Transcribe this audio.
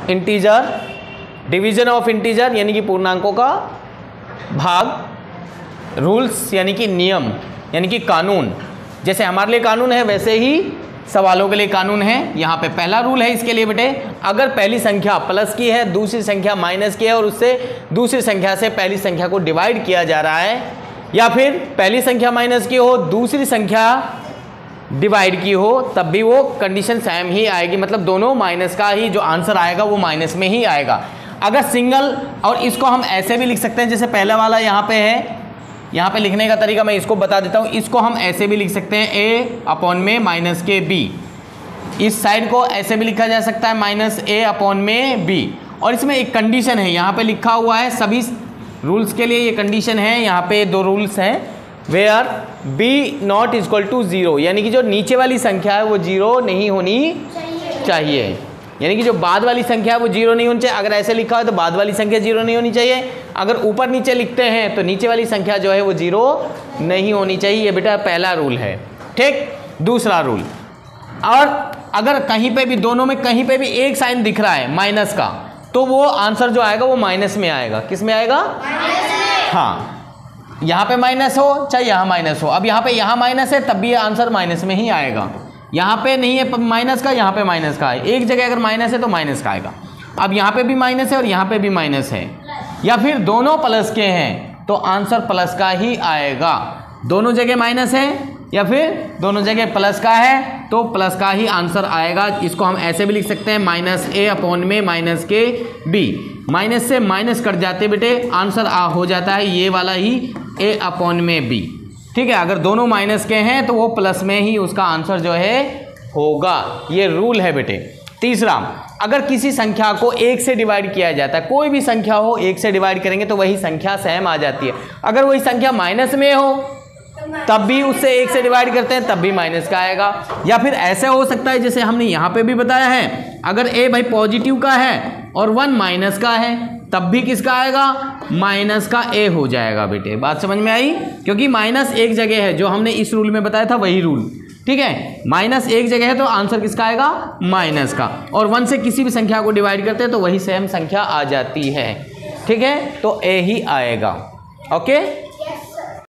Integer, division of integer यानी कि पूर्णांकों का भाग, रूल्स यानी कि नियम यानी कि कानून, जैसे हमारे लिए कानून है वैसे ही सवालों के लिए कानून है। यहाँ पे पहला रूल है इसके लिए बेटे, अगर पहली संख्या प्लस की है, दूसरी संख्या माइनस की है और उससे दूसरी संख्या से पहली संख्या को डिवाइड किया जा रहा है, या फिर पहली संख्या माइनस की हो, दूसरी संख्या डिवाइड की हो, तब भी वो कंडीशन सेम ही आएगी, मतलब दोनों माइनस का ही जो आंसर आएगा वो माइनस में ही आएगा। अगर सिंगल, और इसको हम ऐसे भी लिख सकते हैं जैसे पहला वाला यहाँ पे है, यहाँ पे लिखने का तरीका मैं इसको बता देता हूँ। इसको हम ऐसे भी लिख सकते हैं a अपॉन में माइनस के b, इस साइड को ऐसे भी लिखा जा सकता है माइनस a अपॉन में b। और इसमें एक कंडीशन है यहाँ पे लिखा हुआ है, सभी रूल्स के लिए ये कंडीशन है, यहाँ पे दो रूल्स हैं, where b not equal to 0, यानी कि जो नीचे वाली संख्या है वो 0 नहीं होनी चाहिए, यानी कि जो बाद वाली संख्या है वो 0 नहीं होनी चाहिए। अगर ऐसे लिखा है तो बाद वाली संख्या 0 नहीं होनी चाहिए, अगर ऊपर नीचे लिखते हैं तो नीचे वाली संख्या जो है वो 0 नहीं होनी चाहिए। ये बेटा पहला रूल है, ठीक। दूसरा रूल, और अगर कहीं पे भी, दोनों में कहीं पे भी एक साइन दिख रहा है माइनस का, तो वो आंसर जो आएगा वो माइनस में आएगा। किस में आएगा? हाँ, यहाँ पे माइनस हो चाहे यहाँ माइनस हो। अब यहाँ माइनस है तब भी ये आंसर माइनस में ही आएगा। यहाँ पे नहीं है माइनस का, यहाँ पे माइनस का है, एक जगह अगर माइनस है तो माइनस का आएगा। अब यहाँ पे भी माइनस है और यहाँ पे भी माइनस है, या फिर दोनों प्लस के हैं तो आंसर प्लस का ही आएगा। दोनों जगह माइनस है या फिर दोनों जगह प्लस का है तो प्लस का ही आंसर आएगा। इसको हम ऐसे भी लिख सकते हैं माइनस a अपॉन में माइनस के b, माइनस से माइनस कट जाते बेटे, आंसर हो जाता है ये वाला ही a अपॉन में b, ठीक है। अगर दोनों माइनस के हैं तो वो प्लस में ही उसका आंसर जो है होगा। ये रूल है बेटे। तीसरा, अगर किसी संख्या को 1 से डिवाइड किया जाता है, कोई भी संख्या हो 1 से डिवाइड करेंगे तो वही संख्या सेम आ जाती है। अगर वही संख्या माइनस में हो तब भी उससे 1 से डिवाइड करते हैं तब भी माइनस का आएगा। या फिर ऐसे हो सकता है जैसे हमने यहाँ पे भी बताया है, अगर a भाई पॉजिटिव का है और 1 माइनस का है तब भी किसका आएगा? माइनस का a हो जाएगा बेटे। बात समझ में आई? क्योंकि माइनस एक जगह है, जो हमने इस रूल में बताया था वही रूल, ठीक है। माइनस एक जगह है तो आंसर किसका आएगा? माइनस का। और 1 से किसी भी संख्या को डिवाइड करते हैं तो वही सेम संख्या आ जाती है, ठीक है। तो a ही आएगा, ओके।